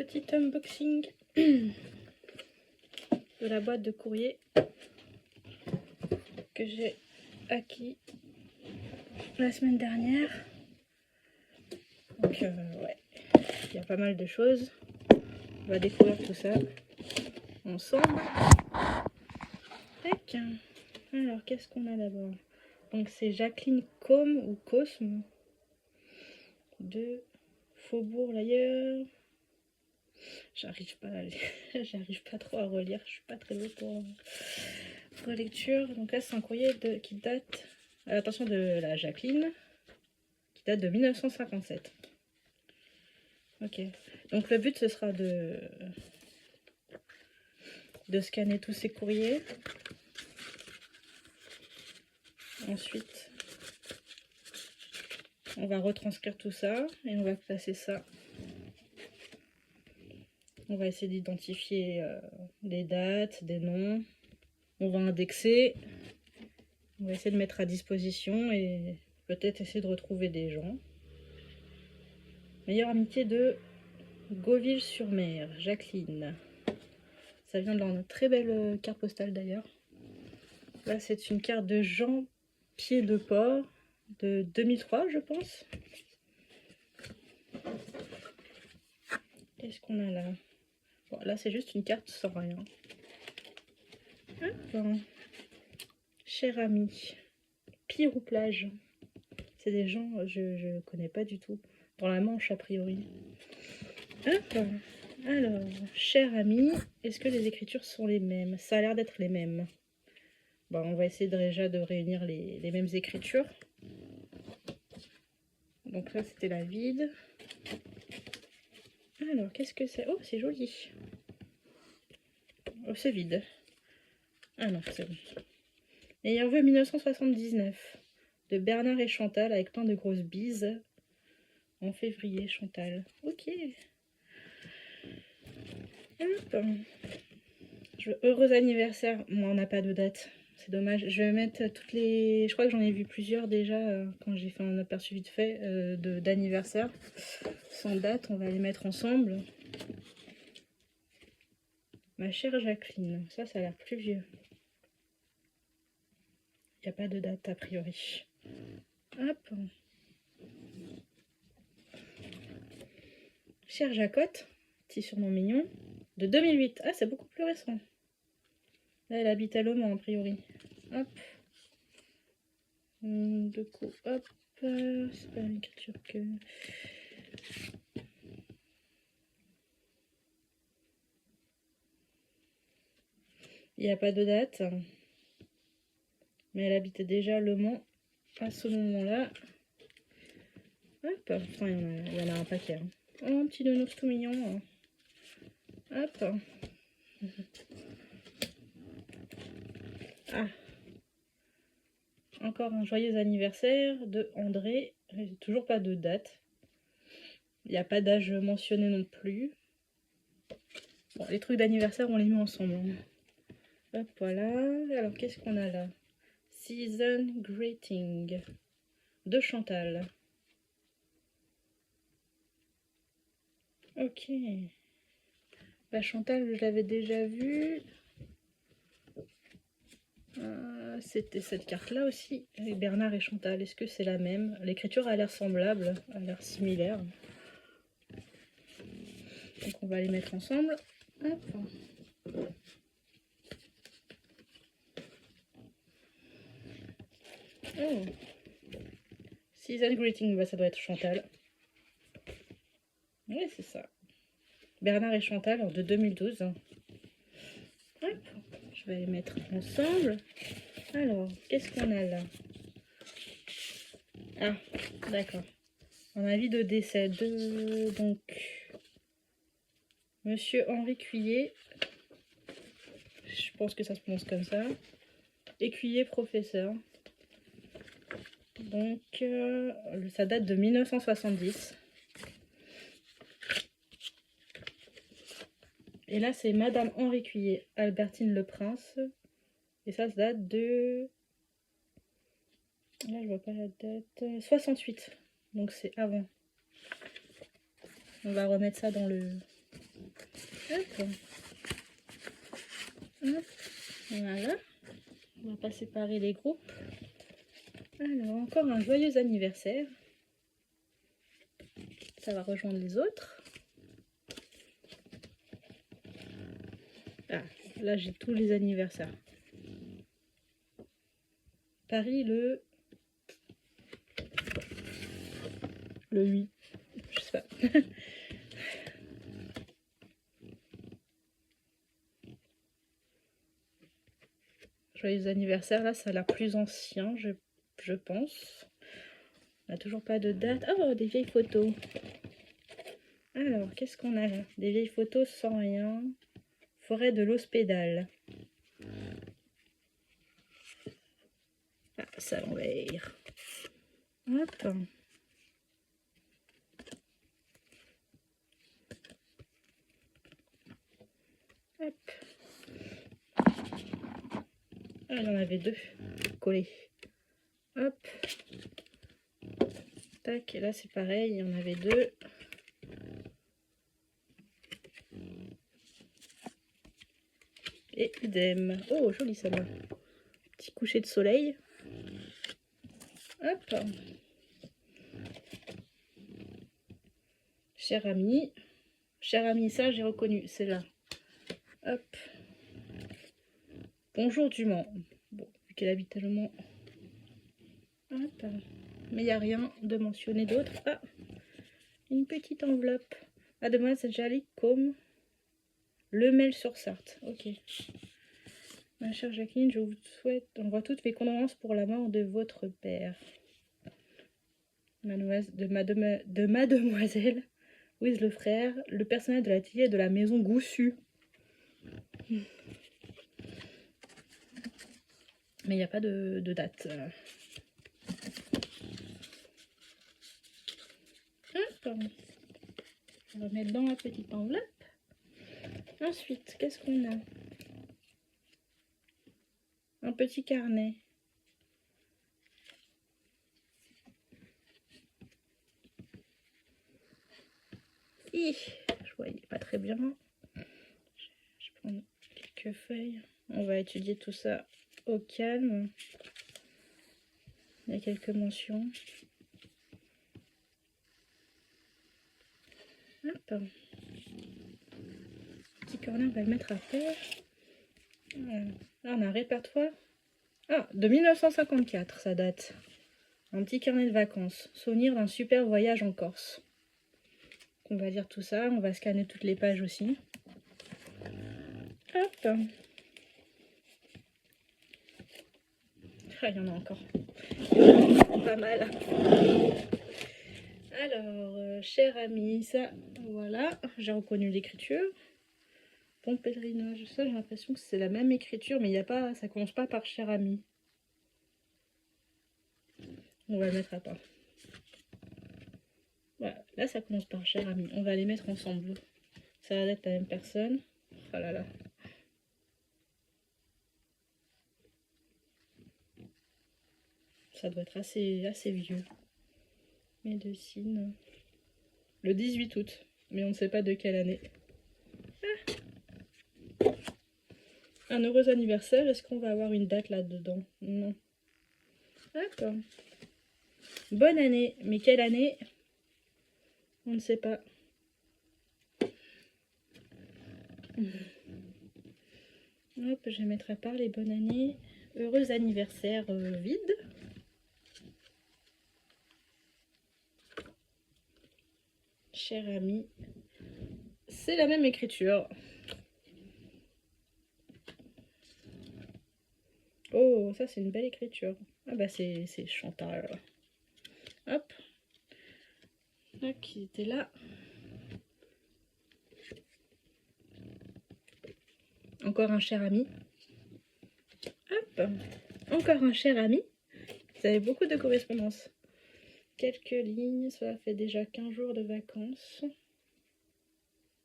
petit unboxing de la boîte de courrier que j'ai acquis la semaine dernière. Donc ouais, il y a pas mal de choses. On va découvrir tout ça ensemble. Tac. Alors qu'est-ce qu'on a d'abord? Donc c'est Jacqueline Côme ou Cosme de Faubourg-l'Ailleurs. J'arrive pas trop à relire, je suis pas très douée pour relecture. Donc là c'est un courrier qui date, attention, de la Jacqueline, qui date de 1957. Ok, donc le but ce sera de scanner tous ces courriers. Ensuite on va retranscrire tout ça et on va placer ça. On va essayer d'identifier des dates, des noms. On va indexer. On va essayer de mettre à disposition et peut-être essayer de retrouver des gens. Meilleure amitié de Gauville-sur-Mer, Jacqueline. Ça vient de leur très belle carte postale d'ailleurs. Là, c'est une carte de Jean Pied-de-Port de 2003, je pense. Qu'est-ce qu'on a là? Bon, là, c'est juste une carte sans rien. Bon. Cher ami, Pirou plage. C'est des gens je connais pas du tout. Dans la Manche a priori. Hop. Alors, cher ami, est-ce que les écritures sont les mêmes? Ça a l'air d'être les mêmes. Bon, on va essayer déjà de réunir les mêmes écritures. Donc là, c'était la vide. Alors, qu'est-ce que c'est? Oh, c'est joli. Oh, c'est vide. Ah non, c'est bon. Meilleur vœu 1979 de Bernard et Chantal avec plein de grosses bises. En février, Chantal. Ok. Hop. Heureux anniversaire. Moi, on n'a pas de date. C'est dommage. Je vais mettre toutes les... Je crois que j'en ai vu plusieurs déjà quand j'ai fait un aperçu vite fait d'anniversaire. Sans date, on va les mettre ensemble. Ma chère Jacqueline. Ça a l'air plus vieux. Il n'y a pas de date a priori. Hop. Chère Jacotte. Petit surnom mignon. De 2008. Ah, c'est beaucoup plus récent. Là, elle habite à Le Mans, a priori. Hop. Du coup, hop. C'est pas une écriture que... Il n'y a pas de date. Mais elle habitait déjà à Le Mans à ce moment-là. Hop. Enfin, il y en a un paquet. Hein. Oh, un petit nounours tout mignon. Hop. Ah. Encore un joyeux anniversaire de André. Toujours pas de date. Il n'y a pas d'âge mentionné non plus. Bon, les trucs d'anniversaire, on les met ensemble. Hein. Hop, voilà. Alors, qu'est-ce qu'on a là? Season Greeting de Chantal. Ok. Bah, Chantal, je l'avais déjà vue. C'était cette carte-là aussi, avec Bernard et Chantal. Est-ce que c'est la même? L'écriture a l'air semblable, a l'air similaire. Donc on va les mettre ensemble. Hop. Oh. Season Greeting, bah, ça doit être Chantal. Oui, c'est ça. Bernard et Chantal de 2012. Hop. Je vais les mettre ensemble. Alors, qu'est-ce qu'on a là? Ah, d'accord. Un avis de décès de... Donc, Monsieur Henri Cuillet. Je pense que ça se prononce comme ça. Écuyer professeur. Donc, ça date de 1970. Et là, c'est Madame Henri Cuillet, Albertine Le Prince. Et ça date de... Là, je vois pas la date. 68. Donc, c'est avant. On va remettre ça dans le Hop. Hop. Voilà. On va pas séparer les groupes. Alors, encore un joyeux anniversaire. Ça va rejoindre les autres. Ah, là j'ai tous les anniversaires. Paris le 8. Je sais pas. Joyeux anniversaire, là ça a l'air plus ancien, je pense. On n'a toujours pas de date. Oh, des vieilles photos. Alors, qu'est-ce qu'on a là? Des vieilles photos sans rien. Forêt de l'Hospédale. Ah, ça l'envers. Hop. Hop. Ah, il y en avait 2 collés. Hop. Tac, et là c'est pareil, il y en avait 2. Et idem. Oh, joli celle-là. Petit coucher de soleil. Hop. Cher ami. Cher ami, ça j'ai reconnu, c'est là. Hop. Bonjour du Mans. Bon, vu qu'elle habite à Le Mans. Hop. Mais il n'y a rien de mentionné d'autre. Ah, une petite enveloppe. Mademoiselle Jali comme Le Mel-sur-Sarthe. Ok. Ma chère Jacqueline, je vous souhaite, envoie toutes mes condoléances pour la mort de votre père. De mademoiselle Louise le frère, le personnel de l'atelier de la maison Goussu. Mais il n'y a pas de date. Hop. On va mettre dans la petite enveloppe. Ensuite, qu'est-ce qu'on a? Un petit carnet. Je voyais pas très bien. Je prends quelques feuilles. On va étudier tout ça au calme. Il y a quelques mentions. Hop. Petit carnet, on va le mettre à terre. Là, on a un répertoire. Ah, de 1954, ça date. Un petit carnet de vacances. Souvenir d'un super voyage en Corse. On va lire tout ça. On va scanner toutes les pages aussi. Hop. Ah, il y en a encore. Pas mal. Alors, cher ami, ça, voilà. J'ai reconnu l'écriture. Bon pèlerinage, ça, j'ai l'impression que c'est la même écriture, mais il y a pas, ça commence pas par cher ami. On va le mettre à part. Voilà, là ça commence par cher ami. On va les mettre ensemble. Ça va être la même personne. Oh là là. Ça doit être assez vieux. Médecine. Le 18 août. Mais on ne sait pas de quelle année. Ah. Un heureux anniversaire. Est-ce qu'on va avoir une date là-dedans? Non. D'accord. Bonne année. Mais quelle année? On ne sait pas. Hop, je vais mettre à part les bonnes années. Heureux anniversaire vide. Cher ami. C'est la même écriture. Oh, ça c'est une belle écriture. Ah bah c'est Chantal. Hop. Là, qui était là. Encore un cher ami. Hop. Encore un cher ami. Vous avez beaucoup de correspondances. Quelques lignes. Ça fait déjà 15 jours de vacances.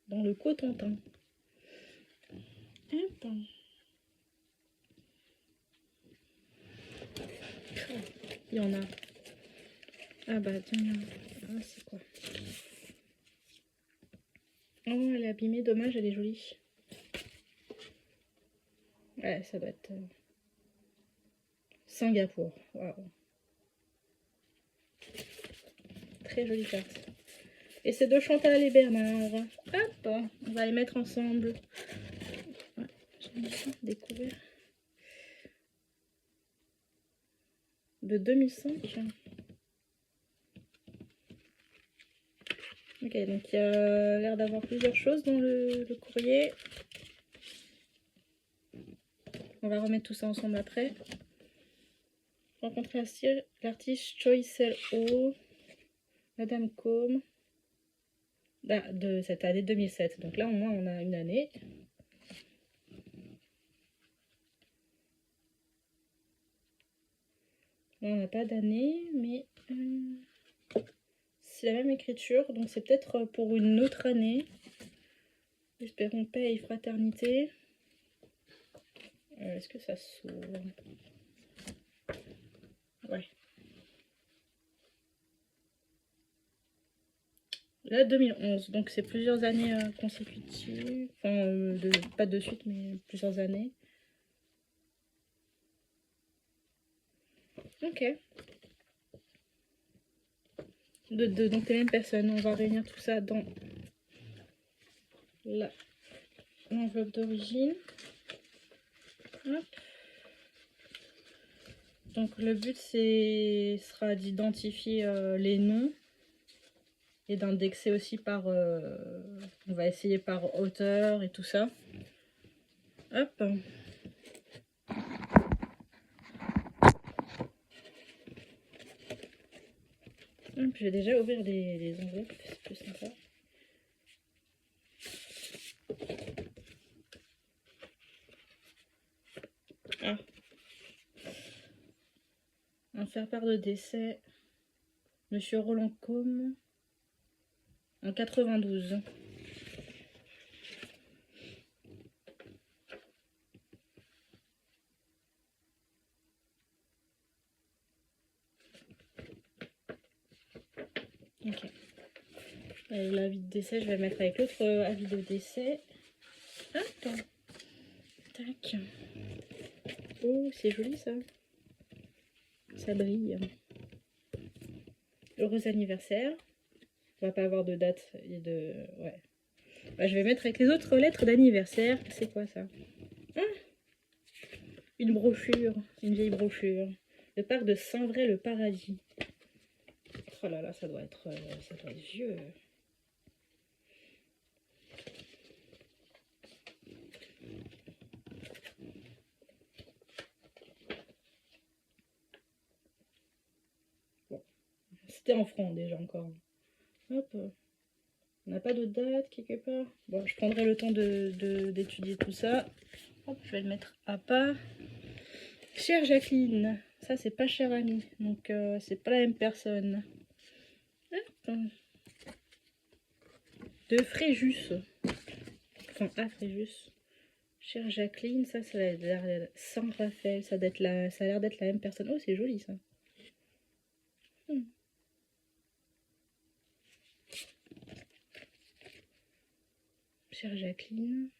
Dans le Cotentin. Hop. Il y en a. Ah bah tiens, ah, c'est quoi? Oh, elle est abîmée, dommage, elle est jolie. Ouais, ça doit être Singapour. Waouh. Très jolie carte. Et c'est de Chantal et Bernard. Hop, on va les mettre ensemble. Ouais, j'aime bien découvrir. De 2005. Ok, donc il y a l'air d'avoir plusieurs choses dans le courrier. On va remettre tout ça ensemble après. Rencontrer l'artiste Choi Sel-ho, Madame Combe, de cette année 2007. Donc là, au moins, on a une année. Là, on n'a pas d'année, mais c'est la même écriture. Donc c'est peut-être pour une autre année. Espérons paix et fraternité. Est-ce que ça s'ouvre? Ouais. Là, 2011, donc c'est plusieurs années consécutives. Enfin, pas de suite, mais plusieurs années. Ok. Donc les mêmes personnes. On va réunir tout ça dans l'enveloppe d'origine. Donc le but sera d'identifier les noms et d'indexer aussi par... on va essayer par auteur et tout ça. Hop. Je vais déjà ouvrir les enveloppes, c'est plus sympa. Ah. Un faire-part de décès. Monsieur Roland Combe. En 92. Ok. L'avis de décès, je vais le mettre avec l'autre avis de décès. Hop. Tac. Oh, c'est joli ça. Ça brille. Heureux anniversaire. On va pas avoir de date et de... Ouais. Bah, je vais mettre avec les autres lettres d'anniversaire. C'est quoi ça? Ah, une brochure. Une vieille brochure. Le parc de Saint-Vrai-le-Paradis. Oh là là, ça doit être vieux. Bon. C'était en francs déjà encore. Hop. On n'a pas de date quelque part. Bon, je prendrai le temps d'étudier tout ça. Hop, je vais le mettre à part. Chère Jacqueline, ça c'est pas cher ami, donc c'est pas la même personne. Hop. De Fréjus. Enfin, à Fréjus. Chère Jacqueline, ça a l'air Saint-Raphaël, ça a l'air d'être la même personne. Oh, c'est joli ça. Chère Jacqueline.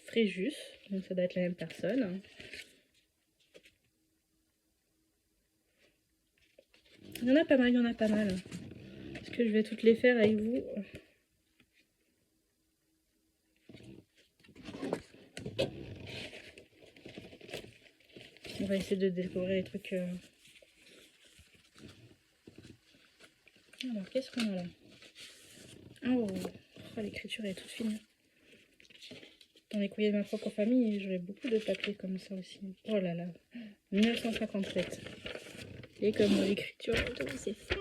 Fréjus, donc ça doit être la même personne. Il y en a pas mal, il y en a pas mal. Est-ce que je vais toutes les faire avec vous? On va essayer de découvrir les trucs. Alors, qu'est-ce qu'on a là? Oh, l'écriture est toute fine. Dans les courriers de ma propre famille, j'aurais beaucoup de papiers comme ça aussi. Oh là là, 1957. Et comme l'écriture, c'est fin.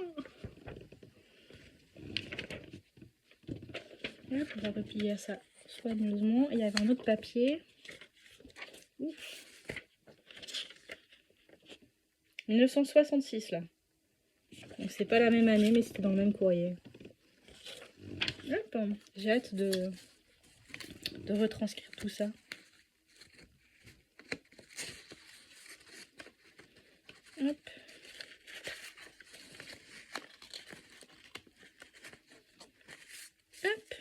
Hop, on va replier ça soigneusement. Il y avait un autre papier. Ouf. 1966 là. Donc c'est pas la même année, mais c'était dans le même courrier. Hop, j'ai hâte de retranscrire tout ça. Hop. Hop.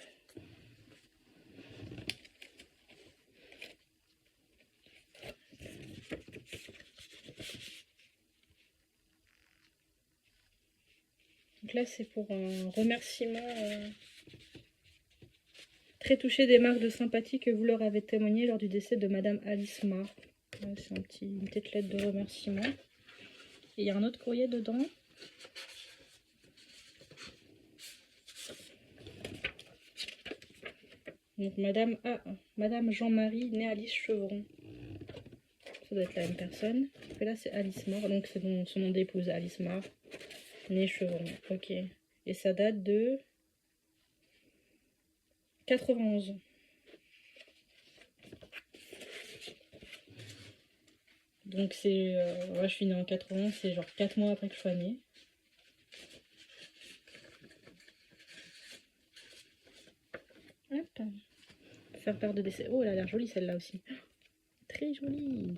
Donc là, c'est pour un remerciement très touché des marques de sympathie que vous leur avez témoigné lors du décès de Madame Alice Marr. C'est une petite lettre de remerciement. Et il y a un autre courrier dedans. Donc Madame Jean-Marie, née Alice Chevron. Ça doit être la même personne. Et là, c'est Alice Marr. Donc c'est son nom d'épouse, Alice Marr, née Chevron. Ok. Et ça date de 91. Donc c'est... ouais, je suis née en 91, c'est genre 4 mois après que je sois née. Hop. Faire part de décès. Oh, elle a l'air jolie celle-là aussi. Très jolie.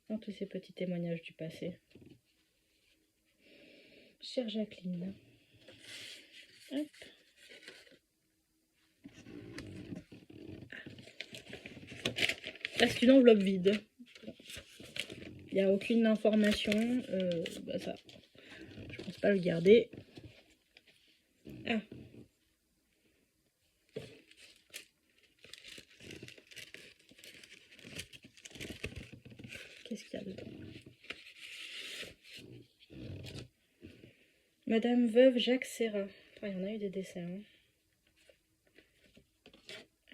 Dans tous ces petits témoignages du passé. Chère Jacqueline. Hop. Là, c'est une enveloppe vide. Il n'y a aucune information. Bah ça, je pense pas le garder. Ah. Qu'est-ce qu'il y a dedans? Madame veuve Jacques Serra. Il y en a eu des décès. Hein.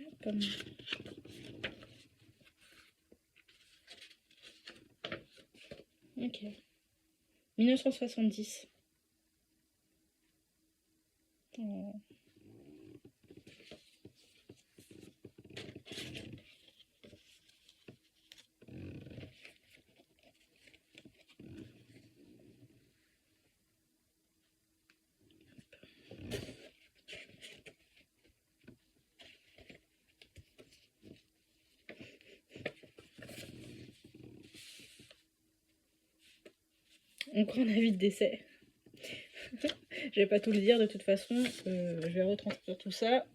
Hop. Ok. 1970. Oh. Encore un avis de décès. Je vais pas tout le dire de toute façon. Je vais retranscrire tout ça.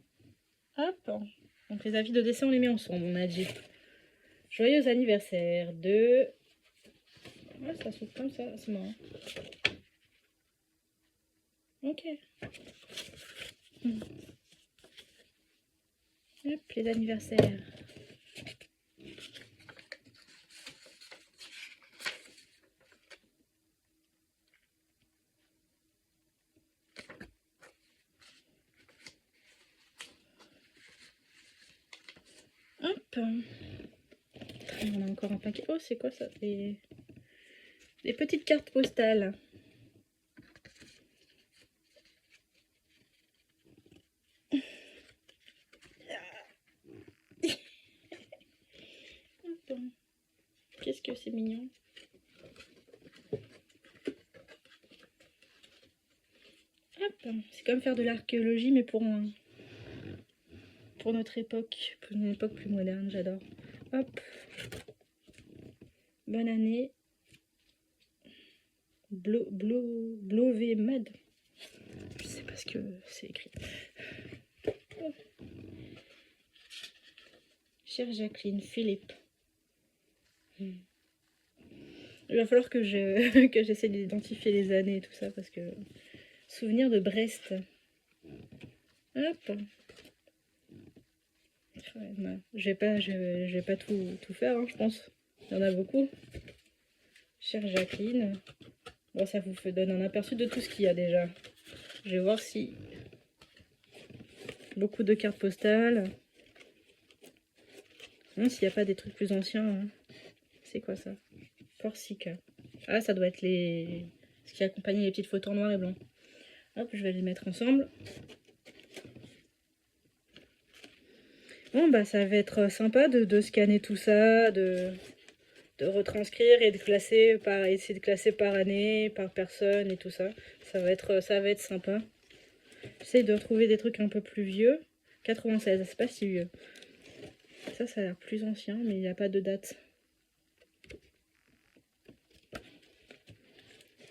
Hop. Donc les avis de décès, on les met ensemble, on a dit. Joyeux anniversaire de... Ouais, ça s'ouvre comme ça, c'est marrant. Ok. Hop, les anniversaires. Hop. On a encore un paquet. Oh, c'est quoi ça? Des petites cartes postales. Qu'est-ce que c'est mignon. Hop. C'est comme faire de l'archéologie, mais pour notre époque. Pour une époque plus moderne, j'adore. Hop. Bonne année. Blové Mad. Je sais pas ce que c'est écrit. Oh. Chère Jacqueline, Philippe. Il va falloir que j'essaie d'identifier les années et tout ça parce que... Souvenir de Brest. Hop. Je vais pas tout faire, hein, je pense. Il y en a beaucoup. Chère Jacqueline. Bon, ça vous donne un aperçu de tout ce qu'il y a déjà. Je vais voir si... Beaucoup de cartes postales. Non, s'il n'y a pas des trucs plus anciens. Hein. C'est quoi ça? Corsica. Ah, ça doit être ce qui accompagne les petites photos en noir et blanc. Hop, je vais les mettre ensemble. Bon, bah ça va être sympa de scanner tout ça, de retranscrire et de classer essayer de classer par année, par personne et tout ça. Ça va être sympa. J'essaie de retrouver des trucs un peu plus vieux. 96, c'est pas si vieux. Ça a l'air plus ancien, mais il n'y a pas de date.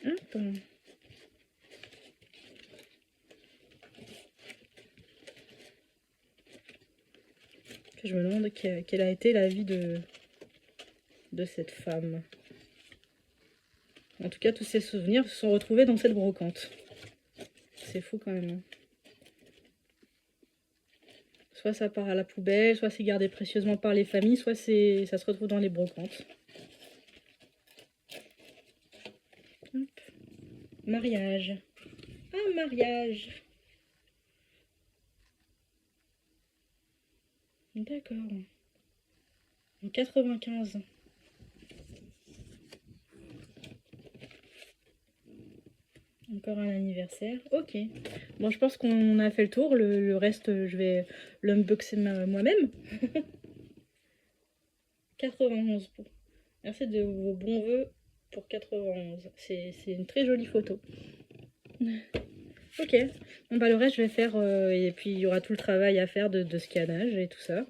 Hop. Je me demande quelle a été la vie de cette femme. En tout cas, tous ces souvenirs se sont retrouvés dans cette brocante. C'est fou quand même. Soit ça part à la poubelle, soit c'est gardé précieusement par les familles, soit ça se retrouve dans les brocantes. Hop. Mariage. Ah, mariage. D'accord. En 95. Encore un anniversaire. Ok. Bon, je pense qu'on a fait le tour. Le reste, je vais l'unboxer moi-même. 91. Merci de vos bons voeux pour 91. C'est une très jolie photo. Ok. Bon, bah, le reste, je vais faire. Et puis, il y aura tout le travail à faire de scannage et tout ça.